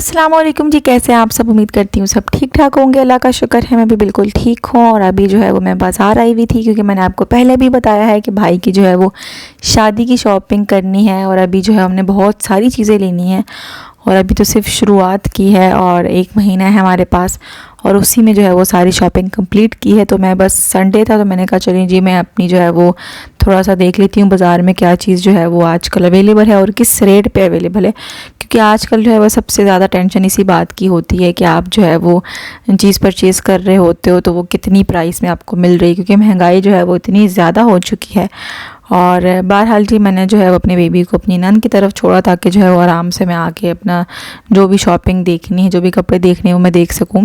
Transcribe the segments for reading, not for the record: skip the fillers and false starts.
अस्सलाम वालेकुम जी, कैसे हैं आप सब। उम्मीद करती हूँ सब ठीक ठाक होंगे। अल्लाह का शुक्र है मैं भी बिल्कुल ठीक हूँ। और अभी जो है वो मैं बाज़ार आई हुई थी, क्योंकि मैंने आपको पहले भी बताया है कि भाई की जो है वो शादी की शॉपिंग करनी है। और अभी जो है हमने बहुत सारी चीज़ें लेनी है, और अभी तो सिर्फ शुरुआत की है और 1 महीना है हमारे पास, और उसी में जो है वो सारी शॉपिंग कंप्लीट की है। तो मैं बस संडे था तो मैंने कहा चलिए जी मैं अपनी जो है वो थोड़ा सा देख लेती हूँ बाज़ार में क्या चीज़ जो है वो आजकल अवेलेबल है और किस रेट पे अवेलेबल है। क्योंकि आजकल जो है वो सबसे ज़्यादा टेंशन इसी बात की होती है कि आप जो है वो चीज़ परचेज़ कर रहे होते हो तो वो कितनी प्राइस में आपको मिल रही है, क्योंकि महंगाई जो है वो इतनी ज़्यादा हो चुकी है। और बहरहाल जी मैंने जो है वो अपने बेबी को अपनी नंद की तरफ छोड़ा, ताकि जो है वो आराम से मैं आके अपना जो भी शॉपिंग देखनी है, जो भी कपड़े देखने हैं वो मैं देख सकूं।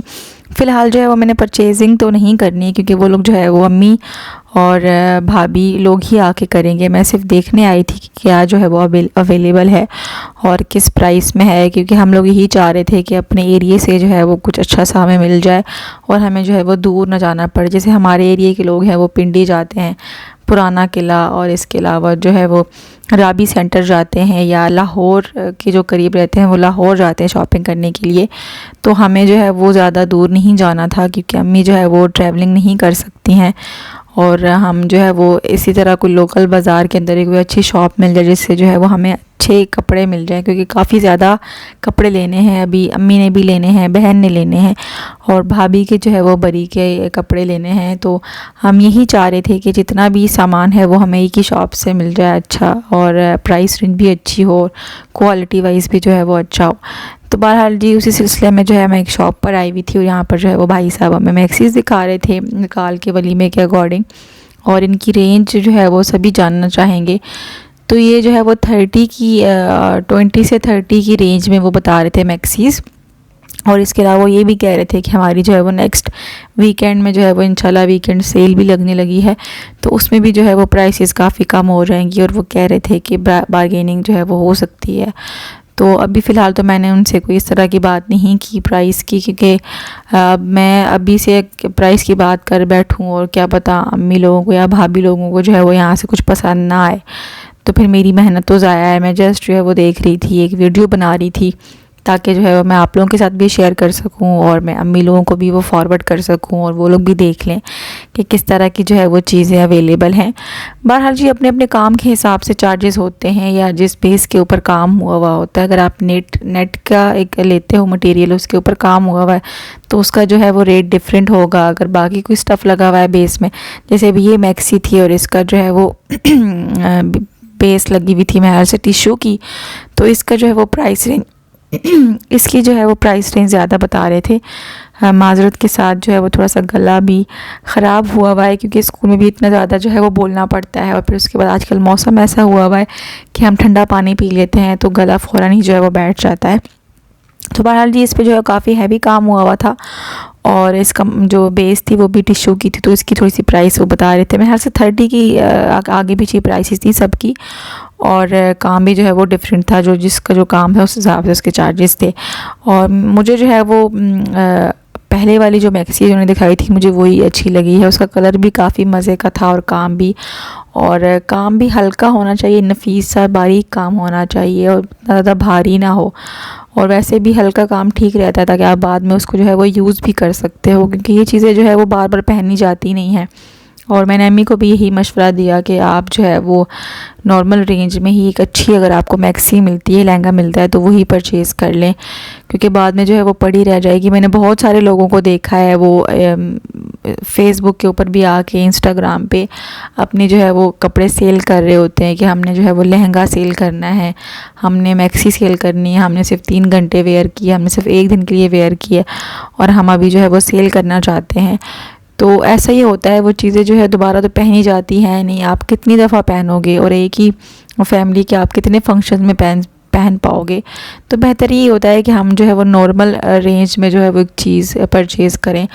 फ़िलहाल जो है वो मैंने परचेजिंग तो नहीं करनी है, क्योंकि वो लोग जो है वो अम्मी और भाभी लोग ही आके करेंगे। मैं सिर्फ देखने आई थी कि क्या जो है वो अवेलेबल है और किस प्राइस में है, क्योंकि हम लोग यही चाह रहे थे कि अपने एरिए से जो है वो कुछ अच्छा सा हमें मिल जाए और हमें जो है वो दूर ना जाना पड़े। जैसे हमारे एरिए के लोग हैं वो पिंडी जाते हैं, पुराना किला, और इसके अलावा जो है वो राबी सेंटर जाते हैं, या लाहौर के जो करीब रहते हैं वो लाहौर जाते हैं शॉपिंग करने के लिए। तो हमें जो है वो ज़्यादा दूर नहीं जाना था, क्योंकि अम्मी जो है वो ट्रैवलिंग नहीं कर सकती हैं। और हम जो है वो इसी तरह कोई लोकल बाज़ार के अंदर एक कोई अच्छी शॉप मिल जाए जिससे जो है वो हमें अच्छे कपड़े मिल जाएं, क्योंकि काफ़ी ज़्यादा कपड़े लेने हैं। अभी अम्मी ने भी लेने हैं, बहन ने लेने हैं, और भाभी के जो है वो बरी के कपड़े लेने हैं। तो हम यही चाह रहे थे कि जितना भी सामान है वो हमें एक ही शॉप से मिल जाए अच्छा, और प्राइस रेंज भी अच्छी हो, क्वालिटी वाइज भी जो है वो अच्छा हो। तो बहरहाल जी उसी सिलसिले में जो है मैं एक शॉप पर आई हुई थी, और यहाँ पर जो है वो भाई साहब हमें मैक्सीज दिखा रहे थे निकाल के वलीमे के अकॉर्डिंग, और इनकी रेंज जो है वो सभी जानना चाहेंगे। तो ये जो है वो 20 से 30 की रेंज में वो बता रहे थे मैक्सीज। और इसके अलावा वो ये भी कह रहे थे कि हमारी जो है वो नेक्स्ट वीकेंड में जो है वो इंशाल्लाह वीकेंड सेल भी लगने लगी है, तो उसमें भी जो है वो प्राइसेस काफ़ी कम हो जाएंगी, और वो कह रहे थे कि बारगेनिंग जो है वो हो सकती है। तो अभी फ़िलहाल तो मैंने उनसे कोई इस तरह की बात नहीं की प्राइस की, क्योंकि मैं अभी से प्राइस की बात कर बैठूं और क्या पता अम्मी लोगों को या भाभी लोगों को जो है वो यहाँ से कुछ पसंद ना आए, तो फिर मेरी मेहनत तो ज़ाया है। मैं जस्ट जो है वो देख रही थी, एक वीडियो बना रही थी, ताकि जो है वो मैं आप लोगों के साथ भी शेयर कर सकूं, और मैं अम्मी लोगों को भी वो फॉरवर्ड कर सकूं, और वो लोग भी देख लें कि किस तरह की जो है वो चीज़ें अवेलेबल हैं। बहरहाल जी अपने अपने काम के हिसाब से चार्जेस होते हैं, या जिस बेस के ऊपर काम हुआ होता है। अगर आप नेट का एक लेते हो मटेरियल, उसके ऊपर काम हुआ है तो उसका जो है वो रेट डिफरेंट होगा। अगर बाकी कोई स्टफ़ लगा हुआ है बेस में, जैसे अभी ये मैक्सी थी और इसका जो है वो बेस लगी हुई थी महर से टिश्यू की, तो इसका जो है वो प्राइस रेंज इसकी जो है वो प्राइस रेंज ज़्यादा बता रहे थे। माजरत के साथ जो है वो थोड़ा सा गला भी ख़राब हुआ हुआ है, क्योंकि स्कूल में भी इतना ज़्यादा जो है वो बोलना पड़ता है, और फिर उसके बाद आजकल मौसम ऐसा हुआ हुआ है कि हम ठंडा पानी पी लेते हैं तो गला फ़ौरन ही जो है वो बैठ जाता है। तो बहरहाल जी इस पे जो है काफ़ी हैवी काम हुआ था, और इसका जो बेस थी वो भी टिश्यू की थी, तो इसकी थोड़ी सी प्राइस वो बता रहे थे। मैं हर से 30 की आगे पीछे प्राइसेस थी सबकी, और काम भी जो है वो डिफरेंट था, जो जिसका जो काम है उस हिसाब से उसके चार्जेस थे। और मुझे जो है वो पहले वाली जो मैक्सी उन्होंने दिखाई थी मुझे वही अच्छी लगी है। उसका कलर भी काफ़ी मज़े का था, और काम भी हल्का होना चाहिए, नफीस सा बारीक काम होना चाहिए, और ज़्यादा भारी ना हो। और वैसे भी हल्का काम ठीक रहता है, ताकि आप बाद में उसको जो है वो यूज़ भी कर सकते हो, क्योंकि ये चीज़ें जो है वो बार बार पहनी जाती नहीं हैं। और मैंने अम्मी को भी यही मशवरा दिया कि आप जो है वो नॉर्मल रेंज में ही एक अच्छी, अगर आपको मैक्सी मिलती है, लहंगा मिलता है, तो वही परचेज़ कर लें, क्योंकि बाद में जो है वो पड़ी रह जाएगी। मैंने बहुत सारे लोगों को देखा है वो फेसबुक के ऊपर भी आके, इंस्टाग्राम पे अपने जो है वो कपड़े सेल कर रहे होते हैं कि हमने जो है वो लहंगा सेल करना है, हमने मैक्सी सेल करनी है, हमने सिर्फ 3 घंटे वेयर किया, हमने सिर्फ 1 दिन के लिए वेयर किया, और हम अभी जो है वो सेल करना चाहते हैं। तो ऐसा ही होता है, वो चीज़ें जो है दोबारा तो पहनी जाती हैं नहीं, आप कितनी दफ़ा पहनोगे, और एक ही फैमिली के आप कितने फंक्शन में पहन पाओगे। तो बेहतर ये होता है कि हम जो है वो नॉर्मल रेंज में जो है वो एक चीज़ परचेज़ करें,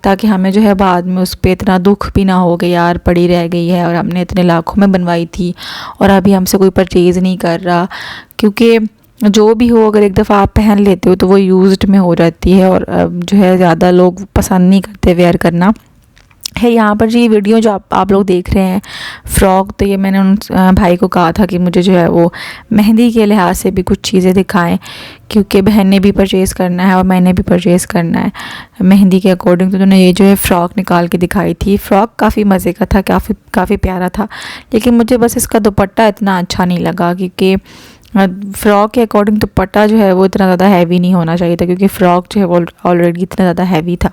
ताकि हमें जो है बाद में उस पर इतना दुख भी ना हो कि यार पड़ी रह गई है और हमने इतने लाखों में बनवाई थी और अभी हमसे कोई परचेज़ नहीं कर रहा। क्योंकि जो भी हो, अगर एक दफ़ा आप पहन लेते हो तो वो यूज्ड में हो जाती है, और जो है ज़्यादा लोग पसंद नहीं करते वेयर करना। है। यहाँ पर जी ये वीडियो जो आप लोग देख रहे हैं फ़्रॉक, तो ये मैंने उन भाई को कहा था कि मुझे जो है वो मेहंदी के लिहाज से भी कुछ चीज़ें दिखाएं, क्योंकि बहन ने भी परचेज़ करना है और मैंने भी परचेज़ करना है मेहंदी के अकॉर्डिंग। तो उन्होंने ये जो है फ़्रॉक निकाल के दिखाई थी। फ़्रॉक काफ़ी मज़े का था, काफ़ी प्यारा था, लेकिन मुझे बस इसका दुपट्टा इतना अच्छा नहीं लगा, क्योंकि फ़्रॉक के अकॉर्डिंग दुपट्टा जो है वो इतना ज़्यादा हैवी नहीं होना चाहिए था, क्योंकि फ़्रॉक जो है वो ऑलरेडी इतना ज़्यादा हैवी था।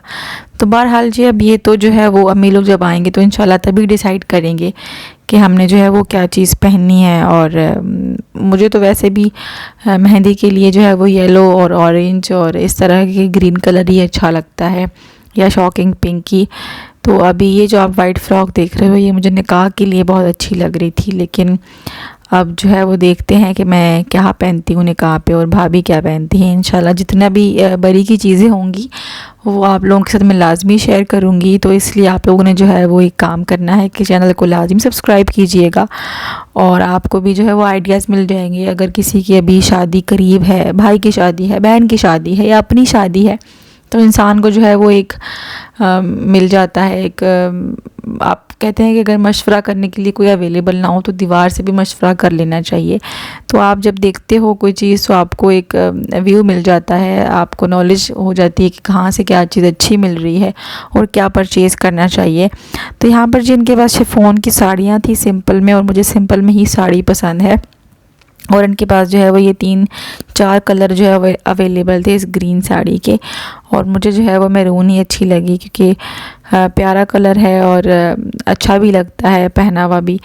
तो बहरहाल जी अब ये तो जो है वो अम्मी लोग जब आएंगे तो इंशाल्लाह तभी डिसाइड करेंगे कि हमने जो है वो क्या चीज़ पहननी है। और मुझे तो वैसे भी मेहंदी के लिए जो है वो येलो और ऑरेंज और इस तरह के ग्रीन कलर ही अच्छा लगता है, या शॉकिंग पिंक की। तो अभी ये जो आप वाइट फ़्रॉक देख रहे हो ये मुझे निकाह के लिए बहुत अच्छी लग रही थी, लेकिन अब जो है वो देखते हैं कि मैं क्या पहनती हूँ निकाह पे और भाभी क्या पहनती हैं। इंशाल्लाह जितना भी बड़ी की चीज़ें होंगी वो आप लोगों के साथ मैं लाजमी शेयर करूँगी। तो इसलिए आप लोगों ने जो है वो एक काम करना है कि चैनल को लाजमी सब्सक्राइब कीजिएगा, और आपको भी जो है वो आइडियाज़ मिल जाएंगे। अगर किसी की अभी शादी करीब है, भाई की शादी है, बहन की शादी है या अपनी शादी है, तो इंसान को जो है वो एक मिल जाता है एक आप कहते हैं कि अगर मशवरा करने के लिए कोई अवेलेबल ना हो तो दीवार से भी मशवरा कर लेना चाहिए। तो आप जब देखते हो कोई चीज़ तो आपको एक व्यू मिल जाता है, आपको नॉलेज हो जाती है कि कहाँ से क्या चीज़ अच्छी मिल रही है और क्या परचेज़ करना चाहिए। तो यहाँ पर जिनके पास शिफॉन की साड़ियाँ थी सिंपल में, और मुझे सिंपल में ही साड़ी पसंद है, और इनके पास जो है वो ये 3-4 कलर जो है वो अवेलेबल थे इस ग्रीन साड़ी के, और मुझे जो है वो मैरून ही अच्छी लगी, क्योंकि प्यारा कलर है और अच्छा भी लगता है पहनावा भी।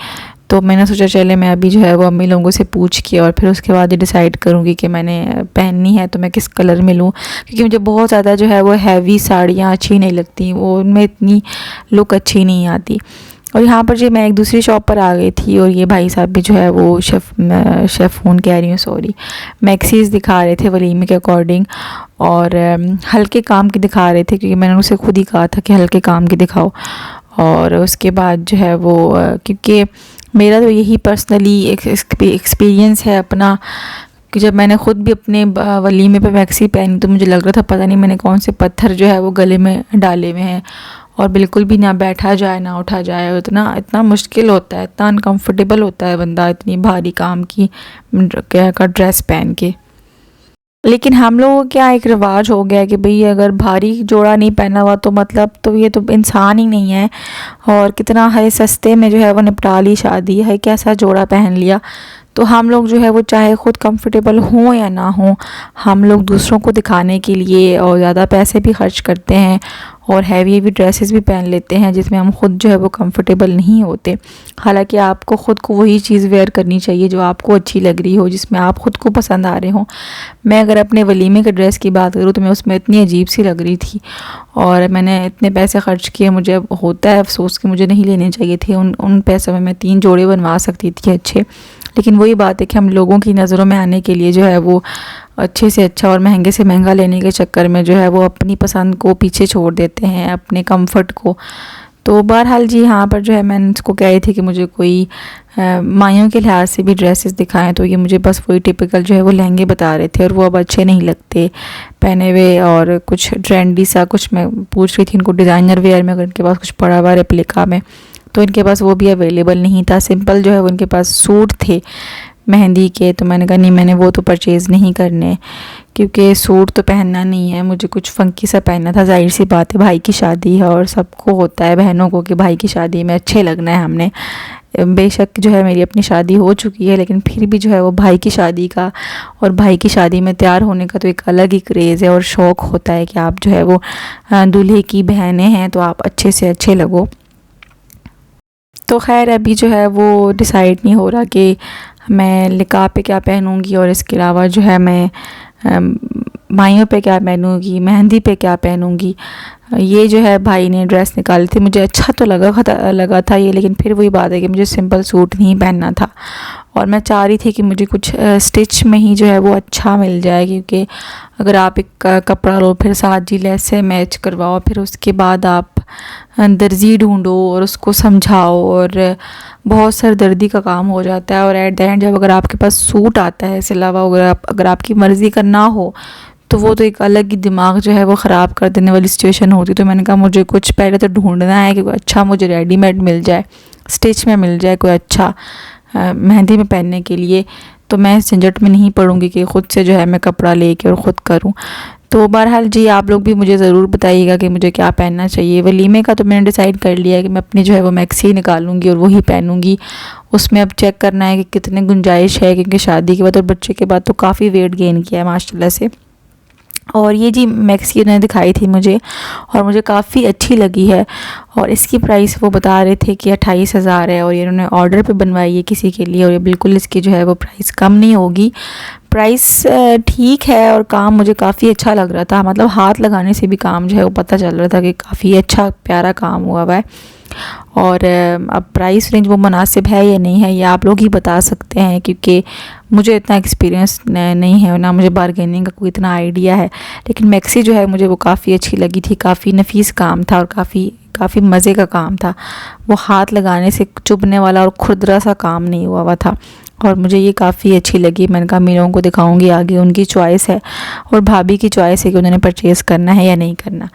तो मैंने सोचा चले मैं अभी जो है वो अम्मी लोगों से पूछ के और फिर उसके बाद ही डिसाइड करूँगी कि मैंने पहननी है तो मैं किस कलर में लूँ, क्योंकि मुझे बहुत ज़्यादा जो है वो हैवी साड़ियाँ अच्छी नहीं लगती, वो उनमें इतनी लुक अच्छी नहीं आती। और यहाँ पर जी मैं एक दूसरी शॉप पर आ गई थी, और ये भाई साहब भी जो है वो शेफ़ून कह रही हूँ सॉरी, मैक्सीज़ दिखा रहे थे वलीमे के अकॉर्डिंग, और हल्के काम की दिखा रहे थे, क्योंकि मैंने उनसे खुद ही कहा था कि हल्के काम की दिखाओ। और उसके बाद जो है वो क्योंकि मेरा तो यही पर्सनली एक्सपीरियंस है अपना, कि जब मैंने ख़ुद भी अपने वलीमे पे मैक्सी पहनी तो मुझे लग रहा था पता नहीं मैंने कौन से पत्थर जो है वो गले में डाले हुए हैं, और बिल्कुल भी ना बैठा जाए ना उठा जाए। इतना मुश्किल होता है, इतना अनकंफर्टेबल होता है बंदा इतनी भारी काम की का ड्रेस पहन के। लेकिन हम लोगों को क्या एक रिवाज हो गया है कि भाई अगर भारी जोड़ा नहीं पहना हुआ तो मतलब तो ये तो इंसान ही नहीं है, और कितना है सस्ते में जो है वो निपटा ली शादी है, कैसा जोड़ा पहन लिया। तो हम लोग जो है वो चाहे ख़ुद कंफर्टेबल हों या ना हों, हम लोग दूसरों को दिखाने के लिए और ज़्यादा पैसे भी खर्च करते हैं और हैवी ड्रेसेस भी पहन लेते हैं जिसमें हम ख़ुद जो है वो कंफर्टेबल नहीं होते। हालांकि आपको ख़ुद को वही चीज़ वेयर करनी चाहिए जो आपको अच्छी लग रही हो, जिसमें आप ख़ुद को पसंद आ रहे हो। मैं अगर अपने वलीमे के ड्रेस की बात करूँ तो मैं उसमें इतनी अजीब सी लग रही थी, और मैंने इतने पैसे खर्च किए, मुझे अब होता है अफसोस कि मुझे नहीं लेने चाहिए थे। उन पैसों में मैं 3 जोड़े बनवा सकती थी अच्छे, लेकिन वही बात है कि हम लोगों की नज़रों में आने के लिए जो है वो अच्छे से अच्छा और महंगे से महंगा लेने के चक्कर में जो है वो अपनी पसंद को पीछे छोड़ देते हैं, अपने कंफर्ट को। तो बहरहाल जी यहाँ पर जो है मैंने इसको कह रही थी कि मुझे कोई माइयों के लिहाज से भी ड्रेसेस दिखाएं, तो ये मुझे बस वही टिपिकल जो है वो लहंगे बता रहे थे, और वो अब अच्छे नहीं लगते पहने हुए, और कुछ ट्रेंडी सा कुछ मैं पूछ रही थी इनको डिज़ाइनर वेयर में, अगर इनके पास कुछ पड़ा हुआ रेप्लिका में, तो इनके पास वो भी अवेलेबल नहीं था। सिंपल जो है वो इनके पास सूट थे मेहंदी के, तो मैंने कहा नहीं मैंने वो तो परचेज़ नहीं करने, क्योंकि सूट तो पहनना नहीं है, मुझे कुछ फ़ंकी सा पहनना था। जाहिर सी बात है भाई की शादी है और सबको होता है बहनों को कि भाई की शादी में अच्छे लगना है हमने। बेशक जो है मेरी अपनी शादी हो चुकी है, लेकिन फिर भी जो है वो भाई की शादी का और भाई की शादी में तैयार होने का तो एक अलग ही क्रेज़ है और शौक़ होता है कि आप जो है वो दूल्हे की बहनें हैं तो आप अच्छे से अच्छे लगो। तो खैर अभी जो है वो डिसाइड नहीं हो रहा कि मैं निकाह पे क्या पहनूंगी, और इसके अलावा जो है मैं माइयों पे क्या पहनूंगी, मेहंदी पे क्या पहनूंगी। ये जो है भाई ने ड्रेस निकाली थी, मुझे अच्छा तो लगा था ये, लेकिन फिर वही बात है कि मुझे सिंपल सूट नहीं पहनना था, और मैं चाह रही थी कि मुझे कुछ स्टिच में ही जो है वो अच्छा मिल जाए, क्योंकि अगर आप एक कपड़ा लो फिर साथ जी लेस से मैच करवाओ, फिर उसके बाद आप दर्जी ढूंढो और उसको समझाओ, और बहुत सरदर्दी का काम हो जाता है। और एट द एंड जब अगर आपके पास सूट आता है सिला हुआ, अगर आपकी मर्ज़ी का ना हो तो वो तो एक अलग ही दिमाग जो है वो ख़राब कर देने वाली सिचुएशन होती। तो मैंने कहा मुझे कुछ पहले तो ढूंढना है कि कोई अच्छा मुझे रेडीमेड मिल जाए, स्टिच में मिल जाए कोई अच्छा मेहंदी में पहनने के लिए। तो मैं इस झंझट में नहीं पड़ूंगी कि ख़ुद से जो है मैं कपड़ा लेके और ख़ुद करूं। तो बहरहाल जी आप लोग भी मुझे ज़रूर बताइएगा कि मुझे क्या पहनना चाहिए। वलीमे का तो मैंने डिसाइड कर लिया है कि मैं अपनी जो है वो मैक्सी निकालूंगी और वही पहनूंगी। उसमें अब चेक करना है कि कितने गुंजाइश है, क्योंकि शादी के बाद और बच्चे के बाद तो काफ़ी वेट गेन किया है माशाल्लाह से। और ये जी मैक्सी उन्होंने दिखाई थी मुझे और मुझे काफ़ी अच्छी लगी है। और इसकी प्राइस वो बता रहे थे कि 28,000 है और ये उन्होंने ऑर्डर पे बनवाई है किसी के लिए। और ये बिल्कुल इसकी जो है वो प्राइस कम नहीं होगी। प्राइस ठीक है और काम मुझे काफ़ी अच्छा लग रहा था, मतलब हाथ लगाने से भी काम जो है वो पता चल रहा था कि काफ़ी अच्छा प्यारा काम हुआ हुआ है। और अब प्राइस रेंज वो मुनासिब है या नहीं है ये आप लोग ही बता सकते हैं, क्योंकि मुझे इतना एक्सपीरियंस नहीं है ना मुझे बारगेनिंग का कोई इतना आइडिया है। लेकिन मैक्सी जो है मुझे वो काफ़ी अच्छी लगी थी, काफ़ी नफीस काम था और काफ़ी मज़े का काम था। वो हाथ लगाने से चुभने वाला और खुरदरा सा काम नहीं हुआ था और मुझे ये काफ़ी अच्छी लगी। मैंने कहा मेरों को दिखाऊंगी आगे, उनकी चॉइस है और भाभी की चॉइस है कि उन्होंने परचेज़ करना है या नहीं करना।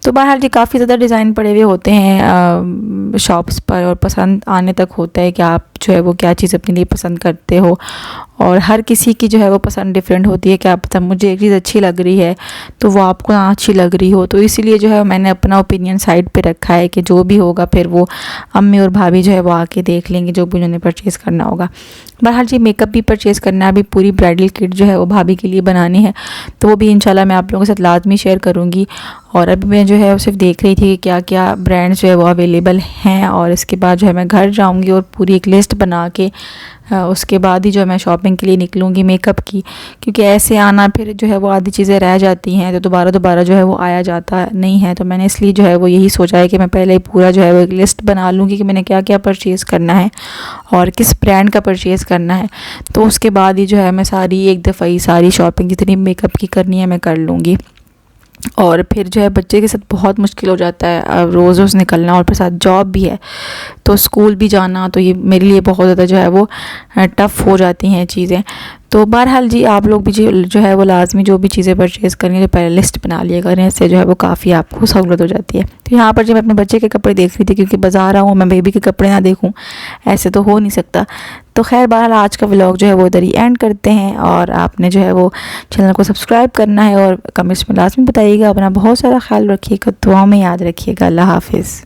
तो बहरहाल जी काफ़ी ज़्यादा डिज़ाइन पड़े हुए होते हैं शॉप्स पर और पसंद आने तक होता है कि आप जो है वो क्या चीज़ अपने लिए पसंद करते हो। और हर किसी की जो है वो पसंद डिफरेंट होती है। क्या पता मुझे एक चीज़ अच्छी लग रही है तो वो आपको ना अच्छी लग रही हो। तो इसीलिए जो है मैंने अपना ओपिनियन साइड पे रखा है कि जो भी होगा फिर वो अम्मी और भाभी जो है वो आके देख लेंगे जो भी उन्होंने परचेज़ करना होगा। बहरहाल जी मेकअप भी परचेज़ करना है, अभी पूरी ब्राइडल किट जो है वो भाभी के लिए बनानी है, तो वो भी इंशाल्लाह मैं आप लोगों के साथ लाजमी शेयर करूँगी। और अभी मैं जो है वो सिर्फ देख रही थी कि क्या क्या ब्रांड्स जो है वो अवेलेबल हैं और इसके बाद जो है मैं घर जाऊंगी और पूरी एक लिस्ट बना के उसके बाद ही जो है मैं शॉपिंग के लिए निकलूँगी मेकअप की। क्योंकि ऐसे आना फिर जो है वो आधी चीज़ें रह जाती हैं तो दोबारा जो है वो आया जाता नहीं है। तो मैंने इसलिए जो है वो यही सोचा है कि मैं पहले ही पूरा जो है वो एक लिस्ट बना लूँगी कि मैंने क्या क्या परचेज़ करना है और किस ब्रांड का परचेज़ करना है। तो उसके बाद ही जो है मैं सारी एक दफ़ा ही सारी शॉपिंग जितनी मेकअप की करनी है मैं कर लूँगी। और फिर जो है बच्चे के साथ बहुत मुश्किल हो जाता है रोज़ रोज़ निकलना और फिर साथ जॉब भी है तो स्कूल भी जाना, तो ये मेरे लिए बहुत ज़्यादा जो है वो टफ़ हो जाती हैं चीज़ें। तो बहरहाल जी आप लोग भी जो है वो लाजमी जो भी चीज़ें परचेज़ करेंगे तो पहले लिस्ट बना लिया करें, इससे जो है वो काफ़ी आपको सहूलत हो जाती है। तो यहाँ पर जब मैं अपने बच्चे के कपड़े देख रही थी, क्योंकि बाज़ार आऊँ मैं बेबी के कपड़े ना देखूँ ऐसे तो हो नहीं सकता। तो खैर बहरहाल आज का व्लॉग जो है वो इधर ही एंड करते हैं और आपने जो है वो चैनल को सब्सक्राइब करना है और कमेंट्स में लाजमी बताइएगा। अपना बहुत सारा ख्याल रखिएगा, दुआओं में याद रखिएगा। अल्लाह हाफिज़।